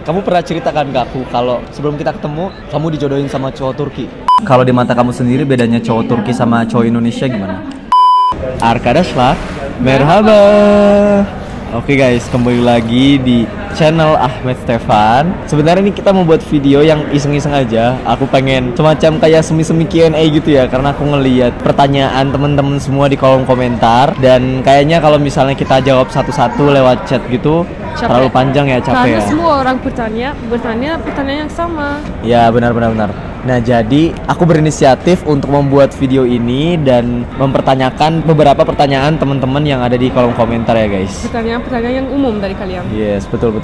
Kamu pernah ceritakan ke aku kalau sebelum kita ketemu, kamu dijodohin sama cowok Turki. Kalau di mata kamu sendiri bedanya cowok Turki sama cowok Indonesia gimana? Arkadaşlar, merhaba. Oke guys, kembali lagi di channel Ahmed Stefan. Sebenarnya ini kita mau buat video yang iseng-iseng aja. Aku pengen semacam kayak semi-semi Q&A gitu ya, karena aku ngeliat pertanyaan temen-temen semua di kolom komentar. Dan kayaknya kalau misalnya kita jawab satu-satu lewat chat gitu, terlalu panjang ya, capek. Karena ya. semua orang bertanya pertanyaan yang sama. Ya benar. Nah jadi aku berinisiatif untuk membuat video ini dan mempertanyakan beberapa pertanyaan teman-teman yang ada di kolom komentar ya guys. Pertanyaan yang umum dari kalian. Yes, betul.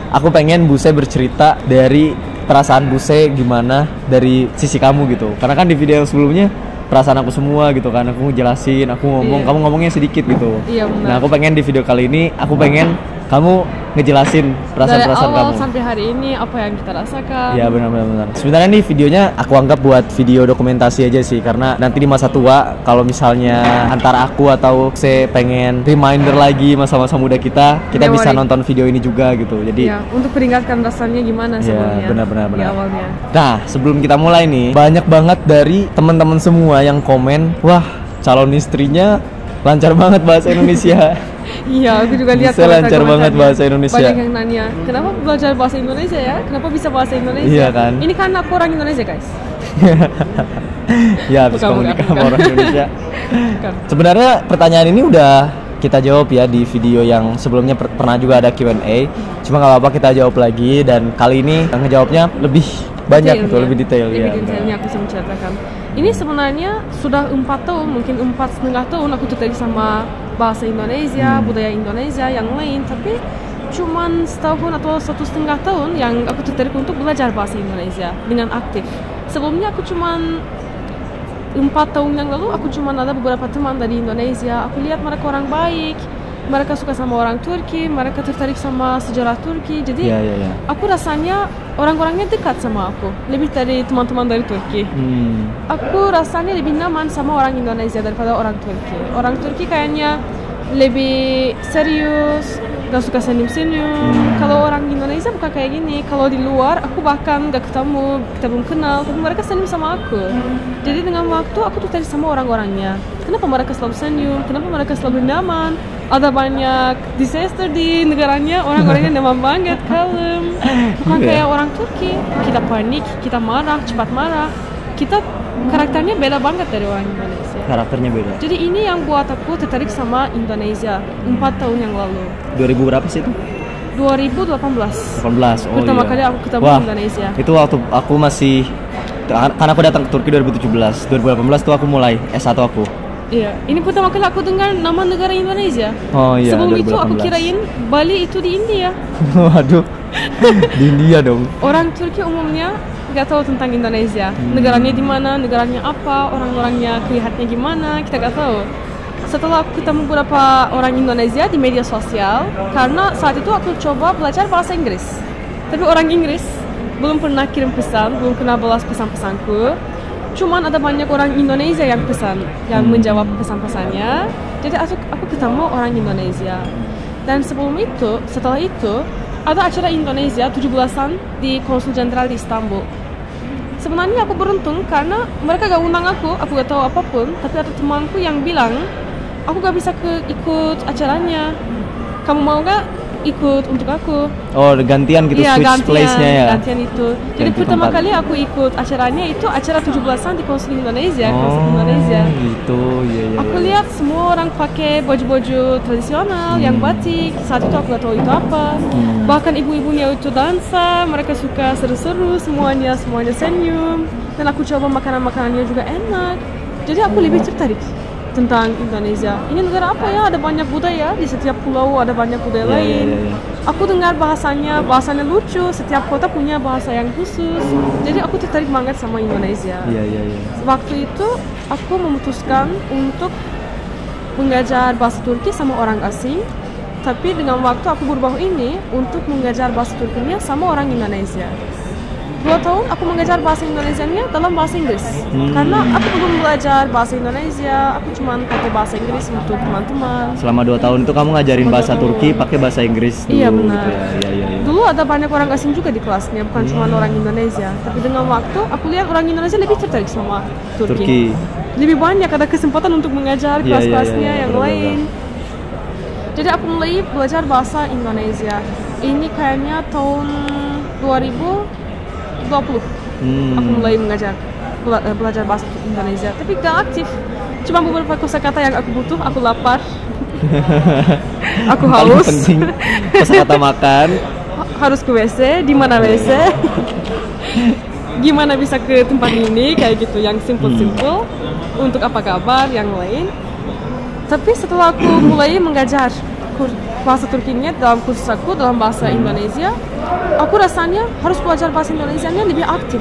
Aku pengen Buse bercerita dari perasaan Buse gimana dari sisi kamu gitu. Karena kan di video yang sebelumnya perasaan aku semua gitu kan, aku ngejelasin, aku ngomong, kamu ngomongnya sedikit gitu. Iya benar. Nah aku pengen di video kali ini, aku pengen kamu ngejelasin perasaan-perasaan kamu. Dari awal sampai hari ini apa yang kita rasakan. Iya benar. Sebenarnya nih videonya aku anggap buat video dokumentasi aja sih, karena nanti di masa tua kalau misalnya antara aku atau saya pengen reminder lagi masa-masa muda kita bisa nonton video ini juga gitu. Jadi ya, untuk peringatkan rasanya gimana sebelumnya. Iya benar. Di awalnya. Nah sebelum kita mulai nih, banyak banget dari teman-teman semua yang komen, wah calon istrinya lancar banget bahasa Indonesia. Iya, aku juga lihat bisa lancar banget bahasa Indonesia. Banyak yang nanya, kenapa belajar bahasa Indonesia ya? Kenapa bisa bahasa Indonesia? Iya kan? Ini kan aku orang Indonesia guys. Ya habis kamu nikah sama orang Indonesia. Sebenarnya pertanyaan ini udah kita jawab ya di video yang sebelumnya, pernah juga ada Q&A. Cuma nggak apa-apa kita jawab lagi, dan kali ini ngejawabnya lebih banyak gitu, lebih detail ya. Lebih detailnya aku bisa menceritakan. Ini sebenarnya sudah 4 tahun, mungkin 4,5 tahun aku tertarik sama bahasa Indonesia, budaya Indonesia yang lain, tapi cuman setahun atau 1,5 tahun yang aku tertarik untuk belajar bahasa Indonesia dengan aktif. Sebelumnya aku cuman 4 tahun yang lalu aku cuman ada beberapa teman dari Indonesia. Aku lihat mereka orang baik, mereka suka sama orang Turki, mereka tertarik sama sejarah Turki. Jadi aku rasanya orang-orangnya dekat sama aku, lebih dari teman-teman dari Turki. Aku rasanya lebih nyaman sama orang Indonesia daripada orang Turki. Orang Turki kayaknya lebih serius, gak suka senyum-senyum. Kalau orang Indonesia bukan kayak gini. Kalau di luar aku bahkan gak ketemu, kita belum kenal, tapi mereka senyum sama aku. Jadi dengan waktu aku tertarik sama orang-orangnya. Kenapa mereka selalu senyum? Kenapa mereka selalu nyaman? Ada banyak disaster di negaranya, orang-orangnya nyaman banget, kalem. Bukan kayak orang Turki, kita panik, kita marah, cepat marah. Kita karakternya beda banget dari orang Indonesia. Karakternya beda. Jadi ini yang buat aku tertarik sama Indonesia 4 tahun yang lalu. 2000 berapa sih itu? 2018. 18. Oh pertama iya. kali aku ketemu Indonesia. Itu waktu aku masih, karena aku datang ke Turki 2017. 2018 tuh aku mulai S1 aku. Iya, ini pertama kali aku dengar nama negara Indonesia. Oh iya. Sebelum 2018. itu aku kirain Bali itu di India. Waduh. Di India dong. Orang Turki umumnya nggak tahu tentang Indonesia. Negaranya di mana, negaranya apa, orang-orangnya kelihatannya gimana, kita nggak tahu. Setelah aku ketemu beberapa orang Indonesia di media sosial, karena saat itu aku coba belajar bahasa Inggris. Tapi orang Inggris belum pernah kirim pesan, belum pernah balas pesan-pesanku. Cuman ada banyak orang Indonesia yang pesan, yang menjawab pesan-pesannya. Jadi aku ketemu orang Indonesia. Dan setelah itu ada acara Indonesia 17-an di Konsul Jenderal di Istanbul. Sebenarnya aku beruntung karena mereka gak undang aku gak tahu apapun. Tapi ada temanku yang bilang, aku gak bisa ikut acaranya. Kamu mau gak ikut untuk aku? Oh gantian gitu, iya, switch place-nya ya? Gantian itu. Jadi pertama kali aku ikut acaranya itu acara 17-an di Konsul Indonesia. Konsul Indonesia gitu, iya. Aku lihat semua orang pakai baju-baju tradisional yang batik. Saat itu aku gak tahu itu apa. Bahkan ibu-ibunya itu dansa, mereka suka seru-seru, semuanya senyum. Dan aku coba makanan-makanannya juga enak. Jadi aku lebih tertarik tentang Indonesia. Ini negara apa ya? Ada banyak budaya, di setiap pulau ada banyak budaya lain. Aku dengar bahasanya lucu, setiap kota punya bahasa yang khusus. Jadi aku tertarik banget sama Indonesia. Waktu itu aku memutuskan untuk mengajar bahasa Turki sama orang asing. Tapi dengan waktu aku berubah ini untuk mengajar bahasa Turkinya sama orang Indonesia. 2 tahun aku mengajar bahasa Indonesianya dalam bahasa Inggris. Karena aku belum belajar bahasa Indonesia, aku cuma pakai bahasa Inggris untuk teman-teman. Selama 2 tahun itu kamu ngajarin bahasa Turki pakai bahasa Inggris dulu? Iya benar. Gitu ya? Iya. Dulu dulu ada banyak orang asing juga di kelasnya, bukan cuma orang Indonesia. Tapi dengan waktu aku lihat orang Indonesia lebih tertarik sama Turki. Lebih banyak ada kesempatan untuk mengajar kelas-kelasnya yang lain. Jadi aku mulai belajar bahasa Indonesia. Ini kayaknya tahun 2020. Aku mulai belajar bahasa Indonesia, tapi gak aktif. Cuma beberapa kosakata yang aku butuh. Aku lapar. Aku haus. Penting kosakata makan. Harus ke WC, di mana WC? Gimana bisa ke tempat ini, kayak gitu, yang simple-simple. Untuk apa kabar yang lain. Tapi setelah aku mulai mengajar bahasa Turkinya dalam kursus aku dalam bahasa Indonesia, aku rasanya harus belajar bahasa Indonesianya lebih aktif,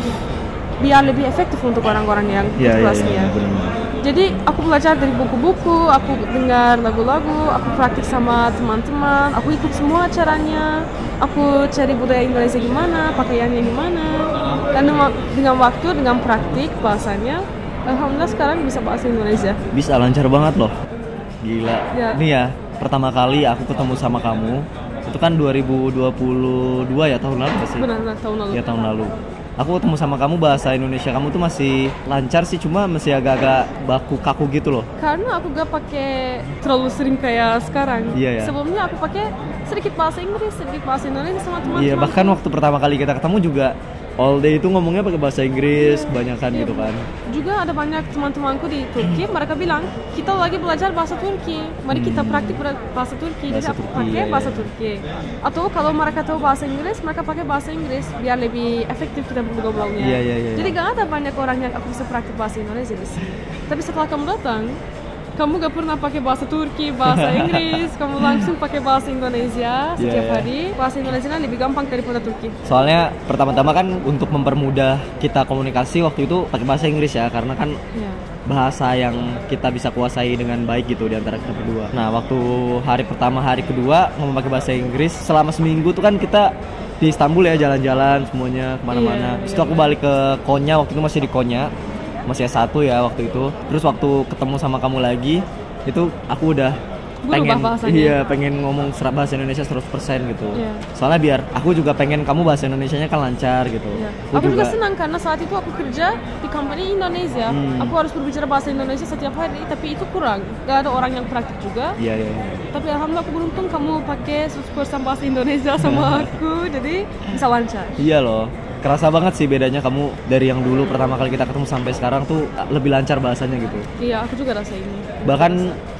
biar lebih efektif untuk orang-orang yang di kelasnya. Jadi aku belajar dari buku-buku, aku dengar lagu-lagu, aku praktik sama teman-teman, aku ikut semua acaranya, aku cari budaya Indonesia gimana, pakaiannya gimana. Dan dengan waktu, dengan praktik bahasanya, alhamdulillah sekarang bisa bahasa Indonesia. Bisa lancar banget loh. Gila. Ini ya, pertama kali aku ketemu sama kamu, itu kan 2022 ya, tahun lalu sih? Benar, tahun lalu. Ya, tahun lalu. Aku ketemu sama kamu, bahasa Indonesia kamu tuh masih lancar sih, cuma masih agak-agak baku kaku gitu loh. Karena aku gak pakai terlalu sering kayak sekarang. Iya ya. Sebelumnya aku pakai sedikit bahasa Inggris, sedikit bahasa Indonesia sama teman-teman. Iya, bahkan waktu pertama kali kita ketemu juga all day itu ngomongnya pakai bahasa Inggris kebanyakan gitu kan. Juga ada banyak teman-temanku di Turki, mereka bilang kita lagi belajar bahasa Turki, mari kita praktik bahasa Turki. Jadi aku pakai bahasa Turki. Atau kalau mereka tahu bahasa Inggris, mereka pakai bahasa Inggris biar lebih efektif kita bergobrolnya. Iya. Jadi gak ada banyak orang yang aku bisa praktik bahasa Indonesia di sini. Tapi setelah kamu datang, kamu gak pernah pakai bahasa Turki, bahasa Inggris, kamu langsung pakai bahasa Indonesia setiap hari. Bahasa Indonesia lebih gampang daripada Turki. Soalnya pertama-tama kan untuk mempermudah kita komunikasi waktu itu pakai bahasa Inggris ya, karena kan bahasa yang kita bisa kuasai dengan baik gitu di antara kita berdua. Nah, waktu hari pertama, hari kedua ngomong pakai bahasa Inggris, selama seminggu tuh kan kita di Istanbul ya, jalan-jalan semuanya kemana-mana. Terus aku balik ke Konya, waktu itu masih di Konya, masih S1 ya waktu itu. Terus waktu ketemu sama kamu lagi, itu aku udah pengen ngomong bahasa Indonesia 100% gitu. Soalnya biar aku juga pengen kamu bahasa Indonesianya kan lancar gitu. Aku juga senang karena saat itu aku kerja di company Indonesia. Aku harus berbicara bahasa Indonesia setiap hari, tapi itu kurang. Gak ada orang yang praktik juga. Iya. Tapi alhamdulillah aku beruntung kamu pakai 100% bahasa Indonesia sama aku, jadi bisa lancar. Iya loh. Kerasa banget sih bedanya kamu dari yang dulu pertama kali kita ketemu sampai sekarang tuh lebih lancar bahasanya gitu. Iya, aku juga rasa ini. Bahkan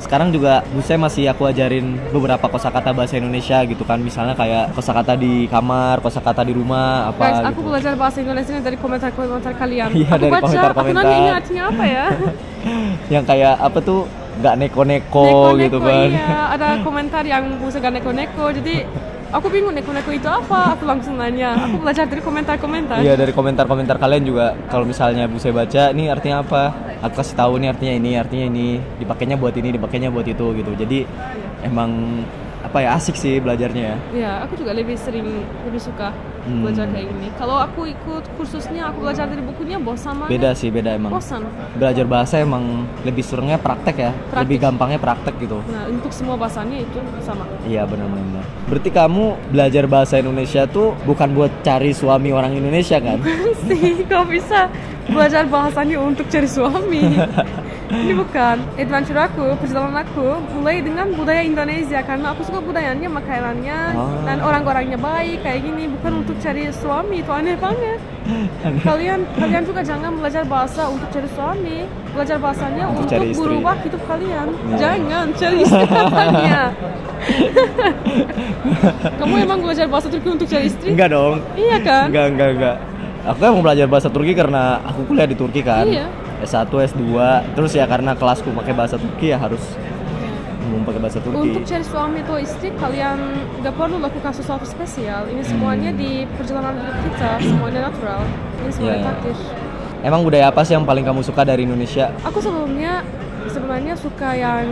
sekarang juga saya masih aku ajarin beberapa kosakata bahasa Indonesia gitu kan. Misalnya kayak kosakata di kamar, kosakata di rumah, apa guys, gitu. aku belajar bahasa Indonesia dari komentar-komentar kalian. Iya, aku dari baca, komentar-komentar. aku nanya ini artinya apa ya? Yang kayak apa tuh, gak neko-neko gitu kan. Iya, ada komentar yang bisa gak neko-neko, jadi aku bingung neko-neko itu apa, aku langsung nanya. Aku belajar dari komentar-komentar. Iya, dari komentar-komentar kalian juga. Kalau misalnya saya baca, ini artinya apa? Aku kasih tahu nih artinya ini, dipakainya buat ini, dipakainya buat itu gitu. Jadi emang apa ya, asik sih belajarnya ya. Iya, aku juga lebih suka belajar kayak gini. Kalau aku ikut kursusnya, aku belajar dari bukunya bosan banget. Beda emang. Bosan. Belajar bahasa emang lebih seringnya praktek ya, lebih gampangnya praktek gitu. Nah, untuk semua bahasanya itu sama. Iya, benar-benar. Berarti kamu belajar bahasa Indonesia tuh bukan buat cari suami orang Indonesia kan? Sih, kok bisa belajar bahasanya untuk cari suami? Ini bukan. Adventure aku, perjalanan aku mulai dengan budaya Indonesia karena aku suka budayanya, makanannya, dan orang-orangnya baik kayak gini. Bukan untuk cari suami, itu aneh banget. Kalian juga jangan belajar bahasa untuk cari suami. Belajar bahasanya untuk berubah hidup kalian. Jangan cari istri katanya. Kamu emang belajar bahasa Turki untuk cari istri? Enggak dong. Iya kan? Enggak. Aku emang belajar bahasa Turki karena aku kuliah di Turki kan. Iya. S1, S2. Terus ya karena kelasku pakai bahasa Turki ya harus pakai bahasa Turki. Untuk cari suami atau istri kalian gak perlu lakukan sesuatu spesial. Ini semuanya di perjalanan hidup kita, semuanya natural. Ini semuanya takdir. Emang budaya apa sih yang paling kamu suka dari Indonesia? Aku sebenarnya suka yang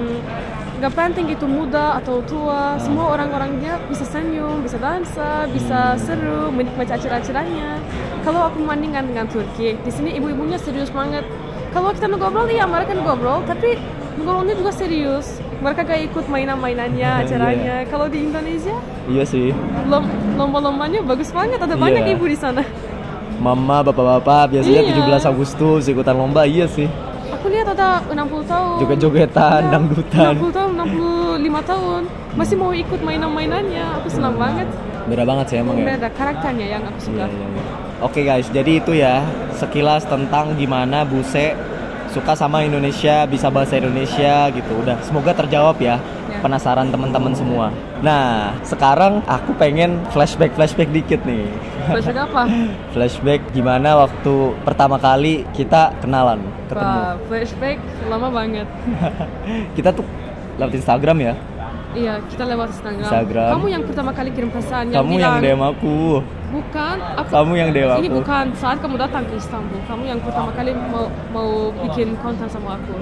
gak penting itu muda atau tua, semua orang-orangnya bisa senyum, bisa dansa, bisa seru, menikmati acara-acaranya. Kalau aku membandingkan dengan Turki, di sini ibu-ibunya serius banget. Kalau kita ngobrol, iya mereka ngobrol, tapi ngobrolnya juga serius. mereka gak ikut mainan-mainannya, acaranya. Kalau di Indonesia, Iya sih. lomba-lombanya bagus banget, ada banyak Iya. ibu di sana. Mama, bapak-bapak biasanya Iya. 17 Agustus ikutan lomba, iya sih. Aku lihat ada 60 tahun. Joget-jogetan, Iya, dangdutan. 60 tahun, 65 tahun. Masih mau ikut mainan-mainannya. Aku senang banget. Beda banget sih emang ya. Beda karakternya yang aku suka. Iya. Oke guys, jadi itu ya sekilas tentang gimana Buse suka sama Indonesia, bisa bahasa Indonesia gitu. Udah, semoga terjawab ya penasaran teman-teman semua. Nah, sekarang aku pengen flashback dikit nih. Flashback apa? Flashback gimana waktu pertama kali kita kenalan, ketemu. Wah, flashback lama banget. Kita tuh lewat Instagram ya. Iya, kita lewat Instagram. Kamu yang pertama kali kirim pesan yang Kamu bilang, yang DM aku. bukan, Kamu yang DM ini aku. bukan saat kamu datang ke Istanbul. Kamu yang pertama kali mau bikin konten sama aku.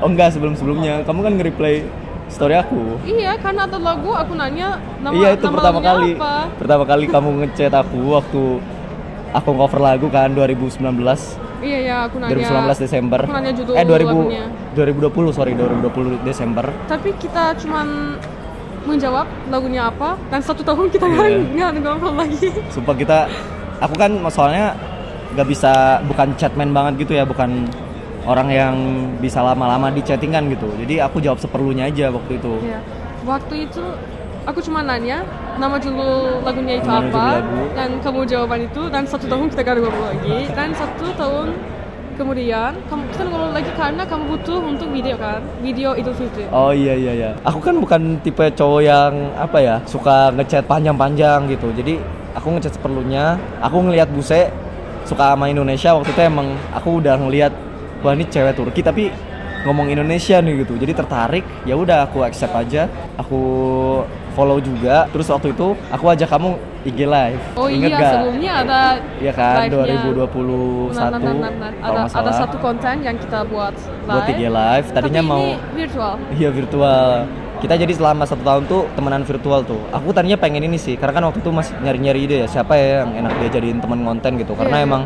Oh enggak, sebelumnya kamu kan nge-reply story aku. Iya, karena ada lagu aku nanya nama Iya, itu nama pertama lagunya kali. apa. Pertama kali kamu ngechat aku waktu aku cover lagu kan 2019. Iya ya, aku nanya 2019 Desember. Aku nanya judul 2000 lagunya. 2020 Desember. Tapi kita cuman menjawab lagunya apa dan 1 tahun kita nggak ngobrol lagi. Sumpah aku kan soalnya gak bisa, bukan chatman banget gitu ya, bukan orang yang bisa lama-lama di chattingan gitu. Jadi aku jawab seperlunya aja waktu itu. Iya. Waktu itu aku cuma nanya nama judul lagunya itu Nama apa judul lagu. dan kamu jawaban itu dan 1 tahun kita gak ngobrol lagi dan 1 tahun kemudian kita ngobrol lagi karena kamu butuh untuk video Idul Fitri. Oh iya. Aku kan bukan tipe cowok yang apa ya, suka ngechat panjang-panjang gitu. Jadi aku ngechat seperlunya. Aku ngelihat Buse suka sama Indonesia waktu itu, emang aku udah ngelihat wah ini cewek Turki tapi ngomong Indonesia nih gitu. Jadi tertarik, ya udah aku accept aja. Aku follow juga. Terus waktu itu aku ajak kamu IG live. Oh Ingat iya, gak? sebelumnya ada Iya kan, live-nya. 2021 kalau nggak Ada salah. satu konten yang kita buat Buat IG live. Tadinya tapi mau ini virtual. Iya virtual. Kita jadi selama 1 tahun tuh temenan virtual tuh. Aku tadinya pengen ini sih, karena kan waktu itu masih nyari-nyari ide ya, siapa ya yang enak dia jadiin teman konten gitu. Karena Iya, emang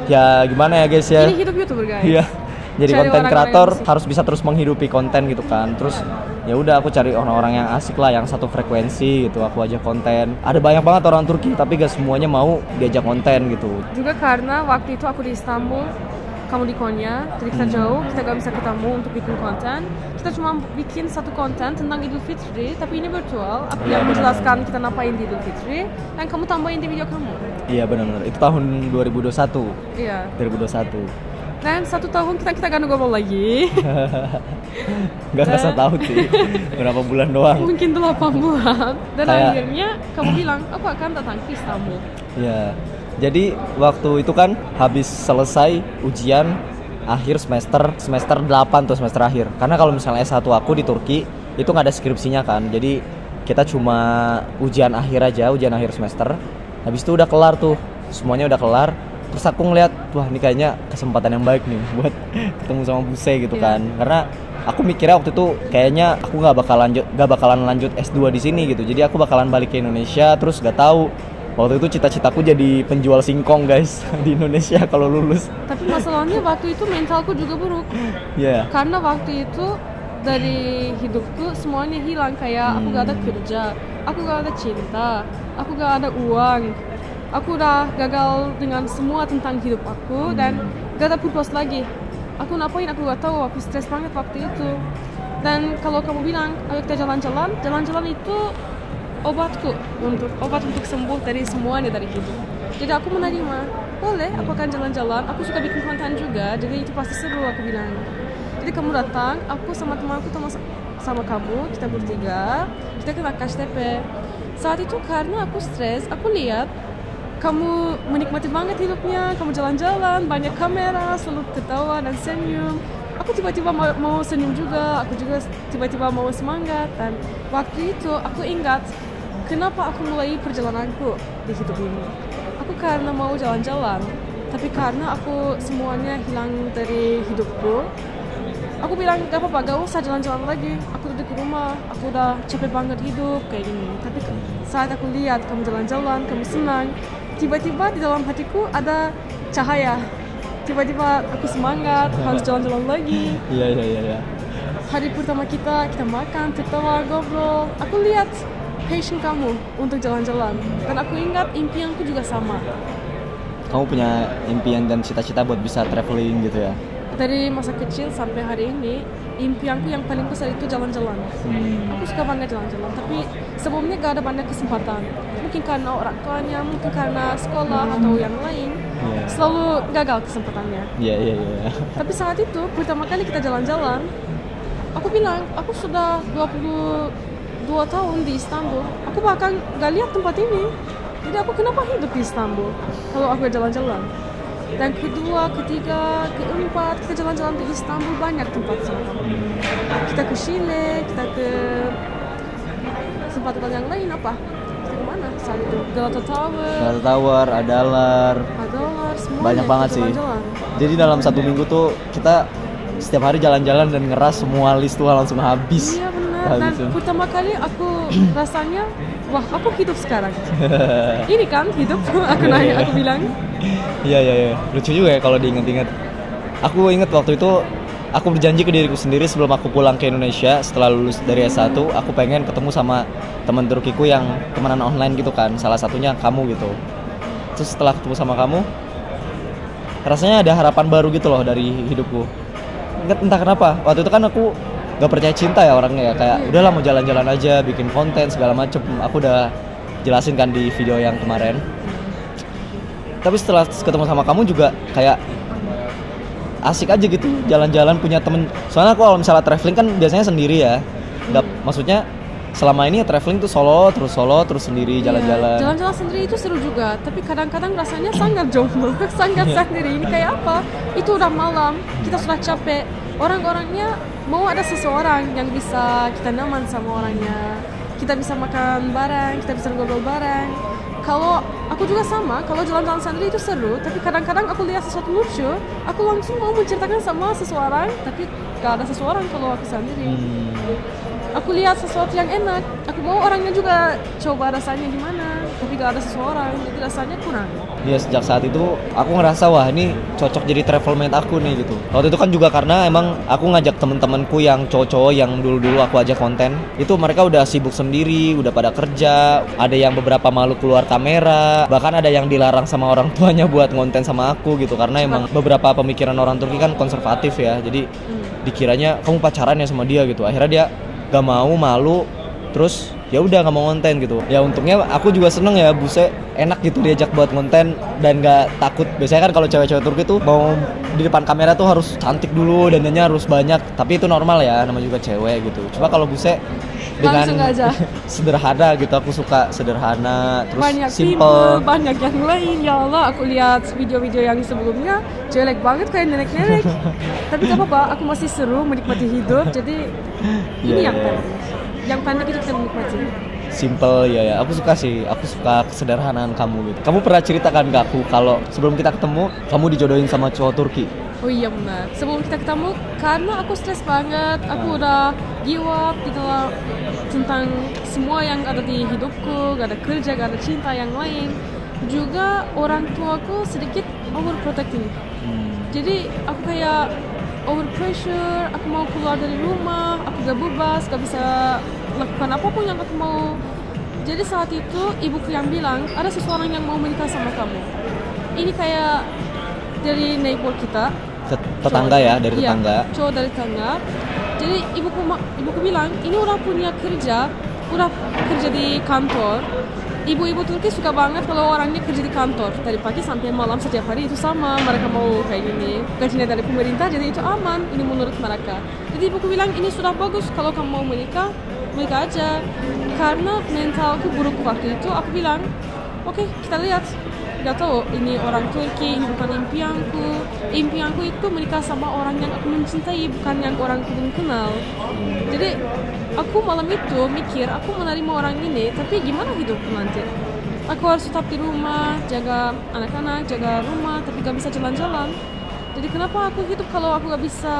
ya gimana ya guys ya. Ini hidup YouTuber guys. Iya. Jadi Cari konten orang-orang kreator yang asik. harus bisa terus menghidupi konten gitu kan. Terus ya udah aku cari orang-orang yang asik lah, yang satu frekuensi gitu. Aku ajak konten. Ada banyak banget orang Turki tapi gak semuanya mau diajak konten gitu. Juga karena waktu itu aku di Istanbul, kamu di Konya, jadi kita jauh, kita gak bisa ketemu untuk bikin konten. Kita cuma bikin satu konten tentang Idul Fitri, tapi ini virtual. Aku Iya, yang benar. menjelaskan kita ngapain di Idul Fitri, dan kamu tambahin di video kamu. Iya benar-benar. Itu tahun 2021. Iya. 2021. Dan 1 tahun kita gak ngobrol lagi. Gak ngerasa tahu sih. Berapa bulan doang. Mungkin 8 bulan. Dan Kayak- akhirnya kamu bilang, aku akan datang ke Istanbul. Ya, jadi waktu itu kan habis selesai ujian akhir semester 8 tuh, semester akhir. Karena kalau misalnya S1 aku di Turki itu nggak ada skripsinya kan. Jadi kita cuma ujian akhir aja, ujian akhir semester. Habis itu udah kelar tuh, semuanya udah kelar. Terus aku ngeliat, wah ini kayaknya kesempatan yang baik nih buat ketemu sama Buse gitu kan. Karena aku mikirnya waktu itu kayaknya aku nggak bakalan lanjut S2 di sini gitu. Jadi aku bakalan balik ke Indonesia, terus nggak tahu. Waktu itu cita-citaku jadi penjual singkong guys di Indonesia kalau lulus. Tapi masalahnya waktu itu mentalku juga buruk. Iya. Karena waktu itu dari hidupku semuanya hilang. Kayak aku gak ada kerja, aku gak ada cinta, aku gak ada uang. Aku udah gagal dengan semua tentang hidup aku dan gak ada purpose lagi. Aku ngapain aku gak tahu, aku stres banget waktu itu. Dan kalau kamu bilang ayo kita jalan-jalan itu obat untuk sembuh dari semuanya dari hidup. Jadi aku menerima, boleh aku akan jalan-jalan, aku suka bikin konten juga, jadi itu pasti seru aku bilang. Jadi kamu datang, aku sama temanku sama kamu, kita bertiga, kita ke KSTP. Saat itu karena aku stres, aku lihat kamu menikmati banget hidupnya, kamu jalan-jalan, banyak kamera, selalu ketawa dan senyum. Aku tiba-tiba mau senyum juga, aku juga tiba-tiba mau semangat. Dan waktu itu aku ingat kenapa aku mulai perjalananku di hidup ini. Aku karena mau jalan-jalan, tapi karena aku semuanya hilang dari hidupku. Aku bilang gak apa-apa, gak usah jalan-jalan lagi. Aku duduk di rumah, aku udah capek banget hidup kayak gini. Tapi saat aku lihat kamu jalan-jalan, kamu senang, tiba-tiba di dalam hatiku ada cahaya. Tiba-tiba aku semangat, harus jalan-jalan lagi. Iya. hari pertama kita makan, tertawa, ngobrol. Aku lihat passion kamu untuk jalan-jalan. Dan aku ingat impianku juga sama. Kamu punya impian dan cita-cita buat bisa traveling gitu ya? Dari masa kecil sampai hari ini, impianku yang paling besar itu jalan-jalan. Aku suka banget jalan-jalan, tapi sebelumnya gak ada banyak kesempatan. Mungkin karena orang tuanya, mungkin karena sekolah atau yang lain. Selalu gagal kesempatannya. Iya. Tapi saat itu, pertama kali kita jalan-jalan, aku bilang, aku sudah 22 tahun di Istanbul. Aku bahkan gak lihat tempat ini. Jadi aku kenapa hidup di Istanbul kalau aku jalan-jalan? Dan kedua, ketiga, keempat, kita jalan-jalan di Istanbul banyak tempat sama. Kita ke Chile, kita ke tempat-tempat yang lain apa? Kita kemana saat itu? Galata Tower, Adalar, semuanya. Banyak banget sih. Jalan-jalan. Jadi dalam 1 minggu tuh kita setiap hari jalan-jalan dan ngeras semua list tuh langsung habis. Iya benar. Dan pertama kali aku rasanya, wah aku hidup sekarang. Ini kan hidup. Aku bilang. Iya. Lucu juga ya kalau diingat-ingat. Aku ingat waktu itu aku berjanji ke diriku sendiri sebelum aku pulang ke Indonesia setelah lulus dari S1, aku pengen ketemu sama teman Turkiku yang temenan online gitu kan. Salah satunya kamu gitu. Terus setelah ketemu sama kamu, rasanya ada harapan baru gitu loh dari hidupku. Entah kenapa. Waktu itu kan aku gak percaya cinta ya orangnya ya. Kayak udahlah mau jalan-jalan aja, bikin konten segala macem. Aku udah jelasin kan di video yang kemarin. Tapi setelah ketemu sama kamu juga kayak asik aja gitu jalan-jalan punya temen. Soalnya aku kalau misalnya traveling kan biasanya sendiri ya. Maksudnya selama ini ya traveling tuh solo terus sendiri jalan-jalan. Jalan-jalan sendiri itu seru juga, tapi kadang-kadang rasanya sangat jomblo, sangat sendiri. Ini kayak apa? Itu udah malam, kita sudah capek. Orang-orangnya mau ada seseorang yang bisa kita nyaman sama orangnya. Kita bisa makan bareng, kita bisa ngobrol bareng. Kalau aku juga sama, kalau jalan-jalan sendiri itu seru, tapi kadang-kadang aku lihat sesuatu lucu, aku langsung mau menceritakan sama seseorang, tapi gak ada seseorang kalau aku sendiri. Aku lihat sesuatu yang enak, aku mau orangnya juga coba rasanya gimana, tapi gak ada seseorang, jadi rasanya kurang. Iya, sejak saat itu aku ngerasa wah ini cocok jadi travel mate aku nih gitu. Waktu itu kan juga karena emang aku ngajak temen-temenku yang cowok-cowok yang dulu-dulu aku ajak konten, itu mereka udah sibuk sendiri, udah pada kerja, ada yang beberapa malu keluar kamera, bahkan ada yang dilarang sama orang tuanya buat ngonten sama aku gitu, karena emang beberapa pemikiran orang Turki kan konservatif ya, jadi dikiranya kamu pacaran ya sama dia gitu. Akhirnya dia gak mau, malu, terus ya udah nggak mau konten gitu. Ya untungnya aku juga seneng ya, buset enak gitu diajak buat konten dan nggak takut. Biasanya kan kalau cewek-cewek Turki tuh mau di depan kamera tuh harus cantik dulu, dandannya harus banyak, tapi itu normal ya, namanya juga cewek gitu. Coba kalau buset dengan sederhana gitu, aku suka sederhana, terus banyak simple. Banyak yang lain. Ya Allah, aku lihat video-video yang sebelumnya jelek banget kayak nenek-nenek. Tapi gak apa-apa, aku masih seru menikmati hidup. Jadi ini yang penting. Yang pendek itu kita menikmati. Simple ya. Aku suka sih. Aku suka kesederhanaan kamu gitu. Kamu pernah ceritakan ke aku kalau sebelum kita ketemu kamu dijodohin sama cowok Turki. Oh iya benar. Sebelum kita ketemu, karena aku stres banget, aku udah giwat gitu lah tentang semua yang ada di hidupku, gak ada kerja, gak ada cinta yang lain. Juga orang tuaku sedikit overprotecting. Jadi aku kayak over pressure, aku mau keluar dari rumah, aku gak bebas, gak bisa lakukan apapun yang aku mau. Jadi saat itu ibuku yang bilang, ada seseorang yang mau menikah sama kamu. Ini kayak dari neighbor kita, tetangga ya, dari tetangga. Iya, cowok dari tetangga. Jadi ibuku bilang, ini udah punya kerja, udah kerja di kantor. Ibu-ibu Turki suka banget kalau orangnya kerja di kantor dari pagi sampai malam setiap hari, itu sama. Mereka mau kayak gini, gajinya dari pemerintah, jadi itu aman. Ini menurut mereka. Jadi ibuku bilang ini sudah bagus, kalau kamu mau menikah aja. Karena mentalku buruk waktu itu, aku bilang oke, kita lihat. Gak tahu ini orang Turki, ini bukan impianku. Impianku itu menikah sama orang yang aku mencintai, bukan yang orang aku belum kenal. Jadi aku malam itu mikir, aku menerima orang ini, tapi gimana hidupku nanti? Aku harus tetap di rumah, jaga anak-anak, jaga rumah, tapi gak bisa jalan-jalan. Jadi kenapa aku hidup kalau aku gak bisa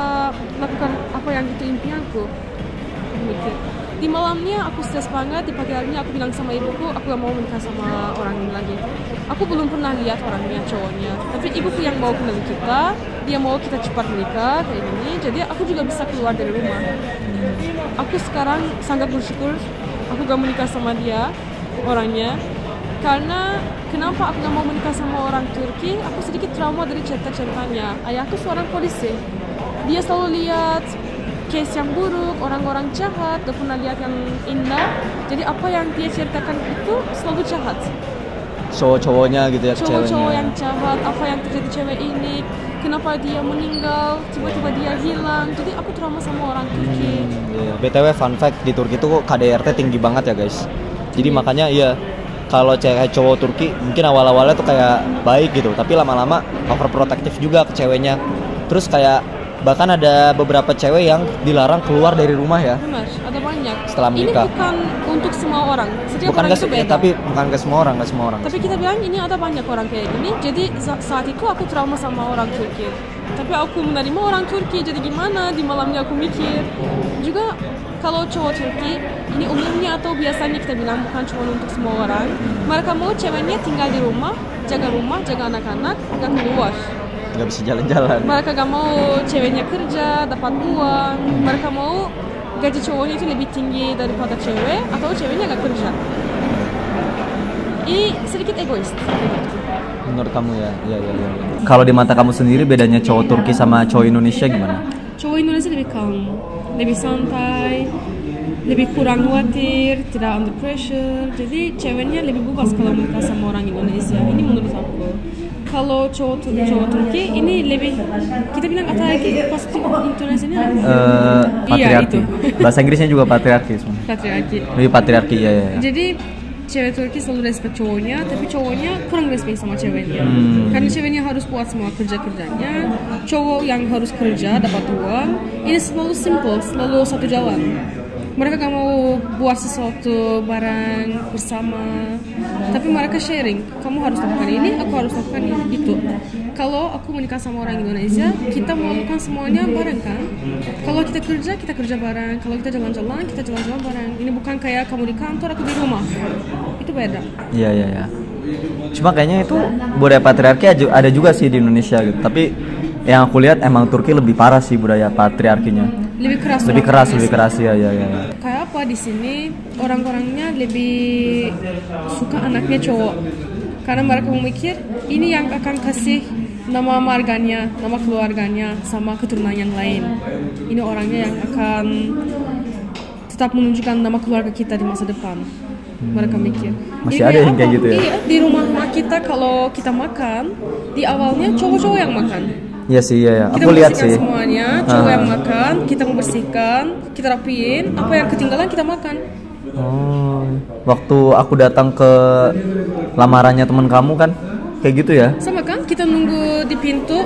lakukan apa yang itu impianku? Aku mikir. Di malamnya aku stres banget, di pagi harinya aku bilang sama ibuku, aku gak mau menikah sama orang ini lagi. Aku belum pernah lihat orangnya, cowoknya. Tapi ibuku yang mau kenal kita, dia mau kita cepat menikah kayak gini. Jadi aku juga bisa keluar dari rumah. Aku sekarang sangat bersyukur aku gak menikah sama dia, orangnya. Karena kenapa aku gak mau menikah sama orang Turki? Aku sedikit trauma dari cerita-ceritanya. Ayahku seorang polisi. Dia selalu lihat case yang buruk, orang-orang jahat, gak pernah lihat yang indah. Jadi apa yang dia ceritakan itu selalu jahat. Cowok-cowoknya gitu ya, Cowok-cowok yang jahat, apa yang terjadi cewek ini, kenapa dia meninggal, tiba-tiba dia hilang. Jadi aku trauma sama orang Turki. BTW fun fact, di Turki tuh KDRT tinggi banget ya guys. Jadi makanya iya, kalau cewek cowok Turki mungkin awal-awalnya tuh kayak baik gitu, tapi lama-lama overprotective juga ke ceweknya. Terus kayak bahkan ada beberapa cewek yang dilarang keluar dari rumah ya. Benar, ada banyak. Setelah menikah. Ini bukan untuk semua orang. Setiap Bukan orang itu beda. tapi bukan ke semua orang, Tapi kita bilang ini ada banyak orang kayak gini. Jadi saat itu aku trauma sama orang Turki. Tapi aku menerima orang Turki. Jadi gimana? Di malamnya aku mikir. Juga kalau cowok Turki, ini umumnya atau biasanya kita bilang bukan cuma untuk semua orang. Mereka mau ceweknya tinggal di rumah, jaga anak-anak, gak keluar. Nggak bisa jalan-jalan. Mereka gak mau ceweknya kerja, dapat uang. Mereka mau gaji cowoknya itu lebih tinggi daripada cewek, atau ceweknya gak kerja. Ini sedikit egois. Menurut kamu ya? Iya. Kalau di mata kamu sendiri bedanya cowok Turki sama cowok Indonesia gimana? Cowok Indonesia lebih calm, lebih santai, lebih kurang khawatir, tidak under pressure. Jadi ceweknya lebih bebas kalau menikah sama orang Indonesia. Ini menurut aku. Kalau cowok Turki ini lebih, kita bilang apa lagi positif Indonesia ini? Patriarki. Iya, Bahasa Inggrisnya juga patriarki sebenarnya. Patriarki. Lebih patriarki ya. Jadi cewek Turki selalu respect cowoknya, tapi cowoknya kurang respect sama ceweknya. Karena ceweknya harus buat semua kerja-kerjanya, cowok yang harus kerja dapat uang. Ini selalu simple, selalu satu jalan. Mereka gak mau buat sesuatu bareng bersama, tapi mereka sharing. Kamu harus lakukan ini, aku harus lakukan itu. Kalau aku menikah sama orang Indonesia, kita melakukan semuanya bareng kan. Kalau kita kerja bareng. Kalau kita jalan-jalan bareng. Ini bukan kayak kamu di kantor, aku di rumah. Itu beda. Iya. Cuma kayaknya itu budaya patriarki ada juga sih di Indonesia gitu. Tapi yang aku lihat emang Turki lebih parah sih budaya patriarkinya. Lebih keras ya. Kayak apa di sini orang-orangnya lebih suka anaknya cowok karena mereka memikir ini yang akan kasih nama marganya, nama keluarganya sama keturunan yang lain. Ini orangnya yang akan tetap menunjukkan nama keluarga kita di masa depan. Mereka mikir masih ada yang kayak gitu ya? Iya, di rumah kita kalau kita makan di awalnya cowok-cowok yang makan. Iya sih, iya. Kita Aku lihat sih. Semuanya, cowok yang makan, kita membersihkan, kita rapiin, apa yang ketinggalan kita makan. Oh, waktu aku datang ke lamarannya teman kamu kan, kayak gitu ya? Sama kan, kita nunggu di pintu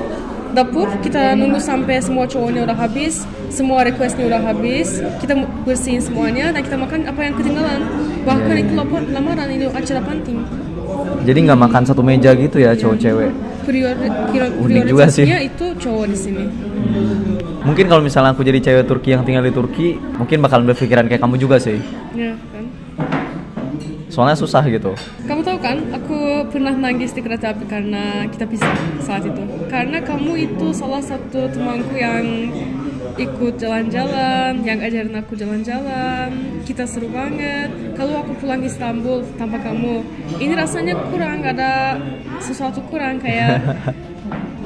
dapur, kita nunggu sampai semua cowoknya udah habis, semua requestnya udah habis, kita bersihin semuanya dan kita makan apa yang ketinggalan. Bahkan itu lamaran, ini acara penting. Jadi nggak makan satu meja gitu ya cowok cewek? Prioritasnya itu cowok di sini. Mungkin kalau misalnya aku jadi cewek Turki yang tinggal di Turki, mungkin bakalan berpikiran kayak kamu juga sih. Ya kan. Soalnya susah gitu. Kamu tahu kan, aku pernah nangis di kereta api karena kita pisah saat itu. Karena kamu itu salah satu temanku yang ikut jalan-jalan, yang ajarin aku jalan-jalan. Kita seru banget. Kalau aku pulang Istanbul tanpa kamu, ini rasanya kurang, ada sesuatu kurang kayak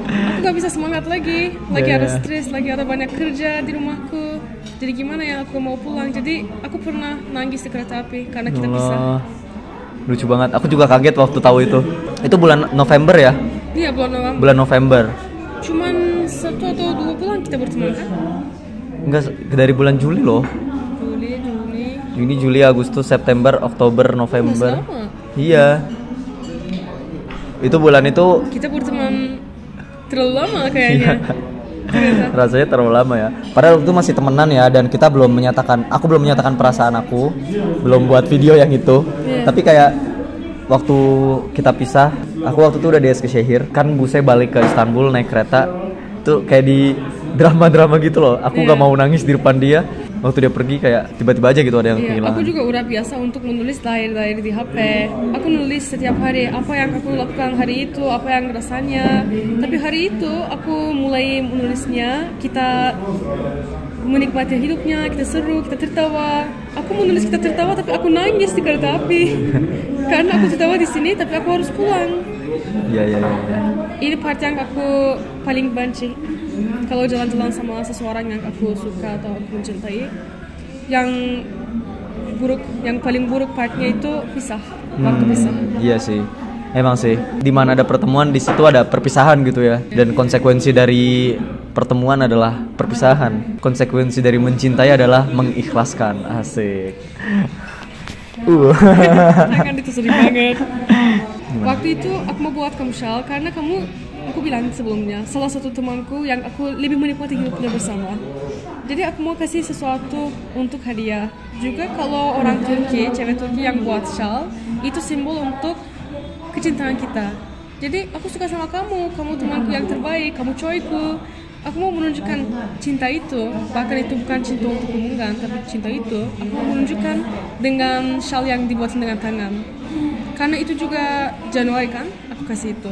aku gak bisa semangat lagi ada stres, lagi ada banyak kerja di rumahku. Jadi gimana ya, aku mau pulang. Jadi aku pernah nangis di kereta api karena kita pisah. Lucu banget. Aku juga kaget waktu tahu itu. Itu bulan November ya? Iya, bulan November. Cuman 1 atau 2 bulan kita bertemu kan? Enggak, dari bulan Juli loh. Juni, Juli, Agustus, September, Oktober, November. Iya. Itu bulan itu kita berteman terlalu lama kayaknya. Rasanya terlalu lama ya. Padahal itu masih temenan ya, dan kita aku belum menyatakan perasaan aku, belum buat video yang itu. Tapi kayak waktu kita pisah, aku waktu itu udah di Eskişehir, kan Buse balik ke Istanbul naik kereta, tuh kayak di drama-drama gitu loh. Aku gak mau nangis di depan dia. waktu dia pergi kayak tiba-tiba aja gitu ada yang Iya, kehilangan. aku juga udah biasa untuk menulis diary di HP. Aku nulis setiap hari apa yang aku lakukan hari itu, apa yang rasanya. Tapi hari itu aku mulai menulisnya, kita menikmati hidupnya, kita seru, kita tertawa. Aku menulis kita tertawa tapi aku nangis di kereta api. Karena aku tertawa di sini tapi aku harus pulang. Iya. Ini part yang aku paling benci. Kalau jalan-jalan sama seseorang yang aku suka atau aku mencintai, yang paling buruk partnya itu pisah, waktu pisah. Iya sih. Emang sih, di mana ada pertemuan di situ ada perpisahan gitu ya. Dan konsekuensi dari pertemuan adalah perpisahan. Konsekuensi dari mencintai adalah mengikhlaskan. Asik. Jangan itu sedih banget. Waktu itu aku mau buat kamu shawl karena aku bilang sebelumnya salah satu temanku yang aku lebih menikmati hidupnya bersama. Jadi aku mau kasih sesuatu untuk hadiah. Juga kalau orang Turki, cewek Turki yang buat shawl itu simbol untuk kecintaan kita. Jadi aku suka sama kamu temanku yang terbaik, kamu cowokku. Aku mau menunjukkan cinta itu, bahkan itu bukan cinta untuk hubungan, tapi cinta itu aku mau menunjukkan dengan shawl yang dibuat dengan tangan. Karena itu juga Januari kan, aku kasih itu.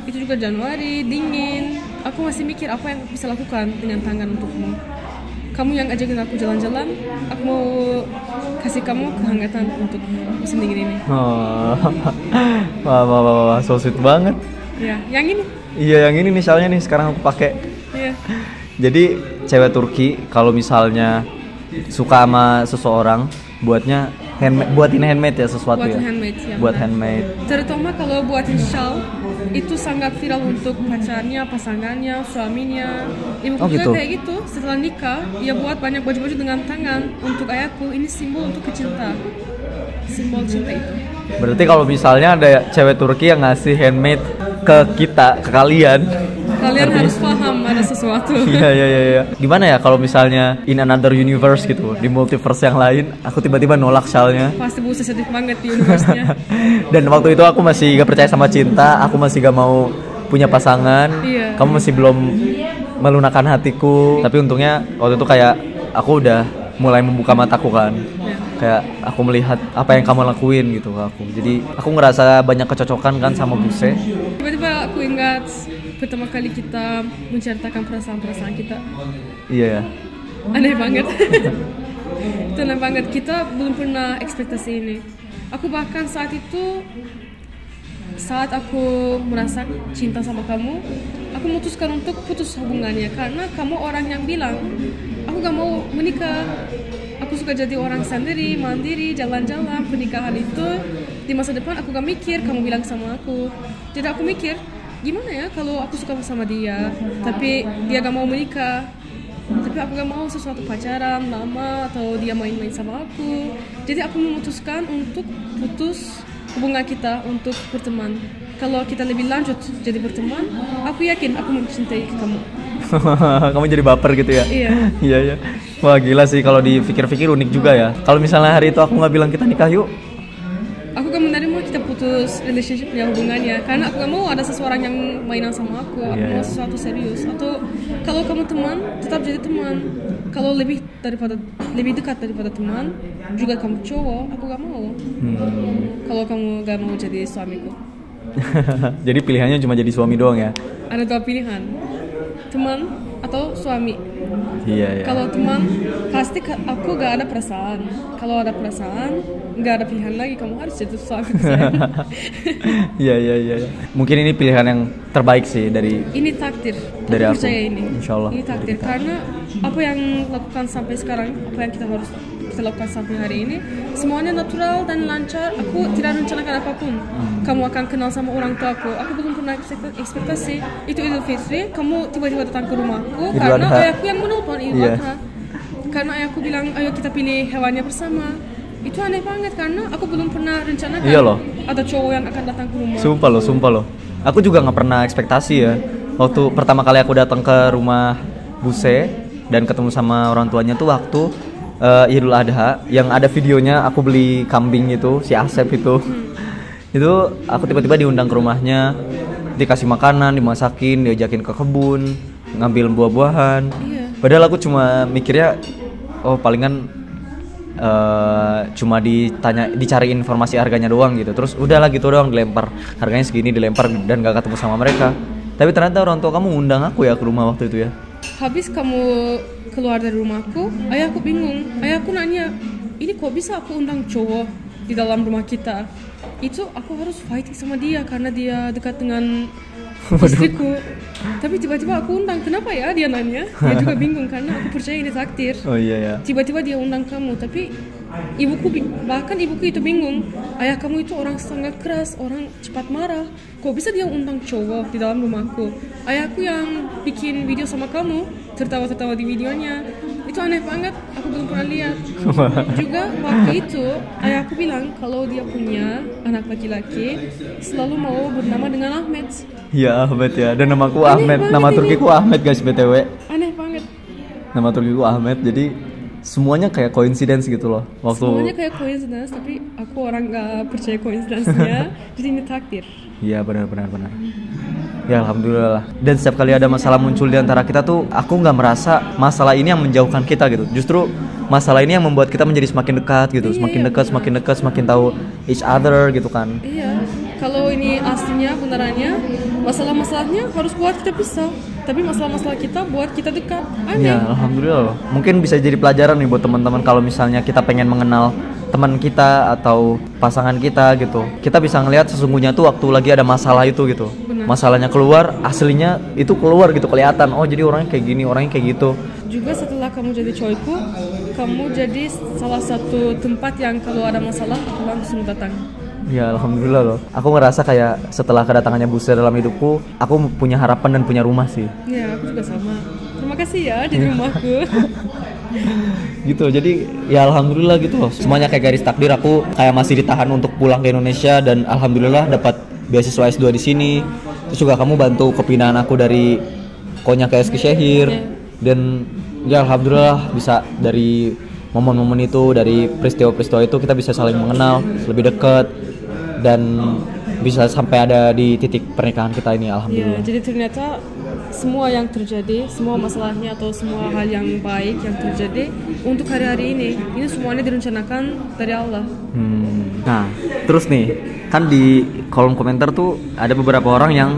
Itu juga Januari, dingin. Aku masih mikir apa yang aku bisa lakukan dengan tangan untukmu. Kamu yang ajakin aku jalan-jalan, aku mau kasih kamu kehangatan untuk musim dingin ini. Oh. Wah, so sweet banget. Ya, yang ini. Iya, yang ini misalnya nih sekarang aku pakai. Iya. Jadi cewek Turki kalau misalnya suka sama seseorang, buatin handmade ya sesuatu Buat ya. handmade ya. Buat handmade. Terutama kalau buatin shawl itu sangat viral untuk pacarnya, pasangannya, suaminya. Ibuku Oh, juga gitu? kayak gitu. Setelah nikah, ia buat banyak baju-baju dengan tangan untuk ayahku. Ini simbol untuk cinta. Simbol cinta itu. Berarti kalau misalnya ada cewek Turki yang ngasih handmade ke kita, ke kalian, Kalian harus paham ada sesuatu. Iya. Gimana ya kalau misalnya in another universe gitu, di multiverse yang lain, aku tiba-tiba nolak shawlnya. Pasti buset sedih banget di universe-nya. Dan waktu itu aku masih gak percaya sama cinta, aku masih gak mau punya pasangan. Iya. Kamu masih belum melunakkan hatiku. Tapi untungnya waktu itu kayak aku udah mulai membuka mataku kan. Ya. Kayak aku melihat apa yang kamu lakuin gitu ke aku. Jadi aku ngerasa banyak kecocokan kan sama Buse. Tiba-tiba aku ingat pertama kali kita menceritakan perasaan-perasaan kita. Iya. Aneh banget. Itu aneh banget. Kita belum pernah ekspektasi ini. Aku bahkan saat aku merasa cinta sama kamu, aku memutuskan untuk putus hubungannya karena kamu orang yang bilang aku gak mau menikah. Aku suka jadi orang sendiri, mandiri, jalan-jalan. Pernikahan itu di masa depan aku gak mikir kamu bilang sama aku. Jadi aku mikir gimana ya kalau aku suka sama dia tapi dia gak mau menikah, tapi aku gak mau sesuatu pacaran lama atau dia main-main sama aku. Jadi aku memutuskan untuk putus hubungan kita untuk berteman. Kalau kita lebih lanjut jadi berteman, aku yakin aku mencintai kamu. Kamu jadi baper gitu ya? Iya. Wah gila sih, kalau dipikir-pikir unik juga ya. Kalau misalnya hari itu aku nggak bilang kita nikah yuk, aku gak menerima kita putus relationship-nya, hubungannya, karena aku gak mau ada seseorang yang mainan sama aku. Aku mau sesuatu serius. Atau kalau kamu teman, tetap jadi teman. Kalau lebih dekat daripada teman, juga kamu cowok, aku gak mau. Kalau kamu gak mau jadi suamiku. Jadi pilihannya cuma jadi suami doang ya? Ada 2 pilihan, teman atau suami. Iya. Kalau teman, pasti aku gak ada perasaan. Kalau ada perasaan, gak ada pilihan lagi, kamu harus jadi suami saya. Iya. Mungkin ini pilihan yang terbaik sih dari. Ini takdir. Dari aku. Percaya ini. Insyaallah. Ini takdir karena apa yang lakukan sampai sekarang, apa yang kita lakukan sampai hari ini, semuanya natural dan lancar. Aku tidak rencanakan apapun. Kamu akan kenal sama orang tua aku. Aku belum pernah ekspektasi. Itu Idul Fitri, kamu tiba-tiba datang ke rumahku karena ayahku yang menelpon Idul Adha. Karena ayahku bilang, ayo kita pilih hewannya bersama. Itu aneh banget karena aku belum pernah rencanakan. Iya loh. Ada cowok yang akan datang ke rumah. Sumpah loh. Aku juga nggak pernah ekspektasi ya. Waktu pertama kali aku datang ke rumah Buse dan ketemu sama orang tuanya tuh waktu Idul Adha, yang ada videonya aku beli kambing itu, si Asep itu. Itu aku tiba-tiba diundang ke rumahnya, dikasih makanan, dimasakin, diajakin ke kebun, ngambil buah-buahan. Iya. Padahal aku cuma mikirnya oh palingan cuma dicari informasi harganya doang gitu, terus udahlah gitu doang, dilempar harganya segini, dilempar dan gak ketemu sama mereka. Tapi ternyata orang tua kamu undang aku ya ke rumah waktu itu ya. Habis kamu keluar dari rumahku, ayahku bingung. Ayahku nanya, ini kok bisa aku undang cowok di dalam rumah kita? Itu aku harus fighting sama dia karena dia dekat dengan istriku. Tapi tiba-tiba aku undang, kenapa ya dia nanya? Dia juga bingung karena aku percaya ini takdir. Oh iya ya. Tiba-tiba dia undang kamu, tapi bahkan ibuku itu bingung. Ayah kamu itu orang sangat keras, orang cepat marah. Kok bisa dia undang cowok di dalam rumahku? Ayahku yang bikin video sama kamu, tertawa-tertawa di videonya. Itu aneh banget, aku belum pernah lihat. Juga waktu itu ayahku bilang kalau dia punya anak laki-laki selalu mau bernama dengan Ahmed. Iya Ahmed ya, dan namaku Aneh Ahmed, nama banget Turkiku Ahmed guys BTW. Aneh banget. Nama Turkiku Ahmed, jadi semuanya kayak coincidence gitu loh. Semuanya kayak coincidence, tapi aku orang gak percaya coincidence-nya. Jadi ini takdir. Iya benar. Ya alhamdulillah. Dan setiap kali ada masalah muncul di antara kita tuh, aku nggak merasa masalah ini yang menjauhkan kita gitu. Justru masalah ini yang membuat kita menjadi semakin dekat gitu. Semakin dekat, semakin tahu each other gitu kan. Iya. Kalau ini aslinya, benerannya, masalah-masalahnya harus buat kita pisah. Tapi masalah-masalah kita buat kita dekat. Aneh. Ya alhamdulillah loh. Mungkin bisa jadi pelajaran nih buat teman-teman kalau misalnya kita pengen mengenal teman kita atau pasangan kita gitu. Kita bisa ngelihat sesungguhnya tuh waktu lagi ada masalah itu gitu. Benar. Masalahnya keluar, aslinya itu keluar gitu, kelihatan. Oh jadi orangnya kayak gini, orangnya kayak gitu. Juga setelah kamu jadi cowokku, kamu jadi salah satu tempat yang kalau ada masalah aku langsung datang. Ya alhamdulillah loh. Aku ngerasa kayak setelah kedatangannya Buse dalam hidupku, aku punya harapan dan punya rumah sih. Ya aku juga sama. Terima kasih ya di rumahku. Gitu, jadi ya alhamdulillah gitu loh. Semuanya kayak garis takdir, aku kayak masih ditahan untuk pulang ke Indonesia dan alhamdulillah dapat beasiswa S2 di sini. Terus juga kamu bantu kepindahan aku dari Konya ke Eskişehir. Dan ya alhamdulillah bisa dari momen-momen itu, dari peristiwa-peristiwa itu kita bisa saling mengenal, lebih dekat dan bisa sampai ada di titik pernikahan kita ini alhamdulillah. Ya, jadi ternyata semua yang terjadi, semua masalahnya atau semua hal yang baik yang terjadi untuk hari-hari ini semuanya direncanakan dari Allah. Nah, terus nih, kan di kolom komentar tuh ada beberapa orang yang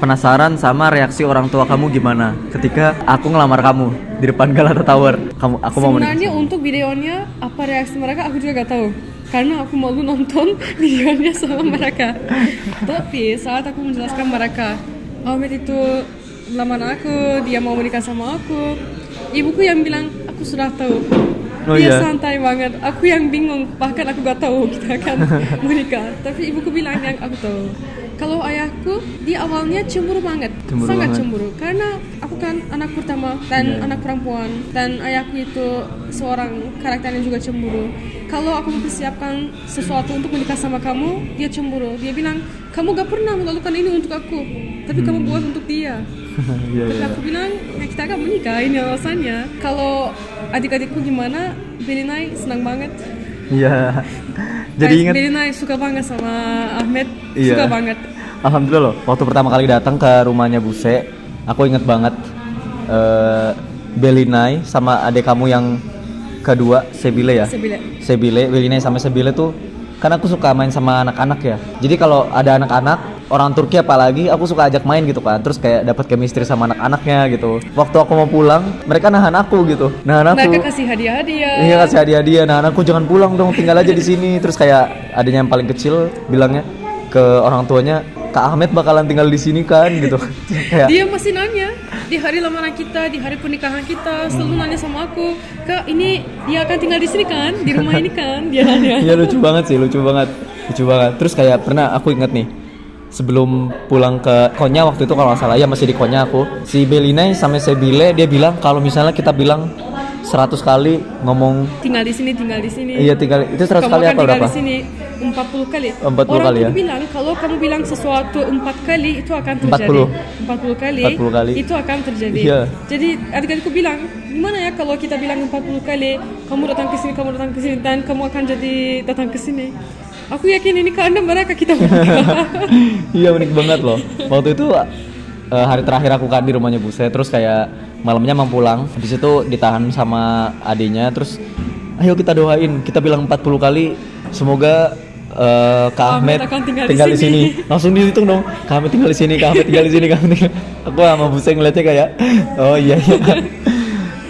penasaran sama reaksi orang tua kamu gimana ketika aku ngelamar kamu di depan Galata Tower. Aku mau sebenarnya untuk videonya apa reaksi mereka aku juga gak tahu karena aku malu nonton videonya sama mereka. Tapi saat aku menjelaskan mereka, Ahmed itu lamar aku, dia mau menikah sama aku, ibuku yang bilang aku sudah tahu. Dia santai banget, aku yang bingung, bahkan aku gak tahu kita akan menikah. Tapi ibuku bilang yang aku tahu. Kalau ayahku, dia awalnya cemburu banget, sangat cemburu. Karena aku kan anak pertama dan anak perempuan. Dan ayahku itu seorang karakternya juga cemburu. Kalau aku mempersiapkan sesuatu untuk menikah sama kamu, dia cemburu. Dia bilang, kamu gak pernah melakukan ini untuk aku, tapi kamu buat untuk dia. Tapi aku bilang, ya kita akan menikah, ini alasannya. Kalau adik-adikku gimana, Belinai senang banget. Iya. Jadi ingat Belinai suka banget sama Ahmed, suka banget. Alhamdulillah loh, waktu pertama kali datang ke rumahnya Buse, aku inget banget Belinai sama adik kamu yang kedua, Sebile ya? Sebile, Belinai sama Sebile tuh kan aku suka main sama anak-anak ya. Jadi kalau ada anak-anak, orang Turki apalagi, aku suka ajak main gitu kan. Terus kayak dapat chemistry sama anak-anaknya gitu. Waktu aku mau pulang, mereka nahan aku gitu. Mereka kasih hadiah-hadiah. Iya, kasih hadiah-hadiah. Nah, aku jangan pulang dong, tinggal aja di sini. Terus kayak adanya yang paling kecil bilangnya ke orang tuanya, Kak Ahmed bakalan tinggal di sini kan gitu. Kayak dia masih nanya di hari lamaran kita, di hari pernikahan kita, selalu nanya sama aku, Kak ini dia akan tinggal di sini kan, di rumah ini kan, dia nanya. Iya lucu banget sih, lucu banget. Terus kayak pernah aku inget nih, sebelum pulang ke Konya waktu itu kalau nggak salah ya masih di Konya aku, si Belinai sama Sebile dia bilang kalau misalnya kita bilang 100 kali ngomong tinggal di sini. Iya tinggal itu 100 kamu kali apa berapa? Di sini 40 kali. 40 orang kali ya. bilang kalau kamu bilang sesuatu 4 kali itu akan terjadi. 40 kali. Itu akan terjadi. Iya. Jadi adik-adikku bilang, gimana ya kalau kita bilang 40 kali, kamu datang ke sini dan kamu akan jadi datang ke sini. Aku yakin ini karena mereka kita menikah. Iya unik banget loh. Waktu itu hari terakhir aku kan di rumahnya Buse, terus kayak malamnya mau pulang, di situ ditahan sama adiknya, terus ayo kita doain, kita bilang 40 kali semoga Kak Ahmed akan tinggal di sini. Langsung dihitung dong, Kak Ahmed tinggal di sini, Kak Ahmed tinggal di sini, Kak Ahmed tinggal. Aku sama Buse ngeliatnya kayak oh iya.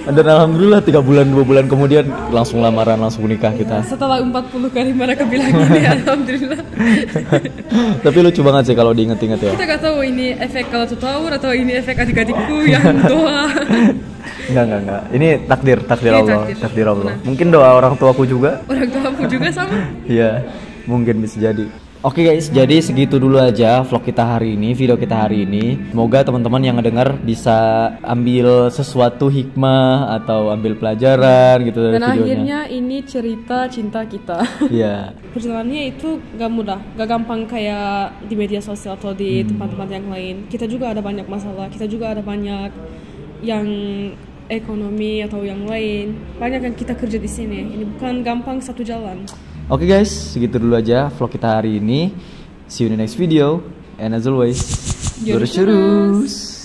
Dan alhamdulillah 3 bulan 2 bulan kemudian langsung lamaran, langsung nikah kita. Setelah 40 kali mereka bilang ini, alhamdulillah. Tapi lucu banget sih kalau diinget-inget ya. Kita gak tahu ini efek kalau tahun atau ini efek adik-adikku yang doa. Enggak. Ini takdir Ini Allah, takdir. takdir Allah. Benar. Mungkin doa orang tuaku juga. Orang tuaku juga sama. Iya, mungkin bisa jadi. Oke guys, jadi segitu dulu aja vlog kita hari ini, video kita hari ini. Semoga teman-teman yang ngedengar bisa ambil sesuatu hikmah atau ambil pelajaran gitu dari Dan videonya. akhirnya ini cerita cinta kita. Iya. Perjalanannya itu gak mudah, gak gampang kayak di media sosial atau di tempat-tempat yang lain. Kita juga ada banyak masalah, kita juga ada banyak yang ekonomi atau yang lain. Banyak yang kita kerja di sini. Ini bukan gampang satu jalan. Oke guys, segitu dulu aja vlog kita hari ini. See you in the next video. And as always, Jurus. jurus.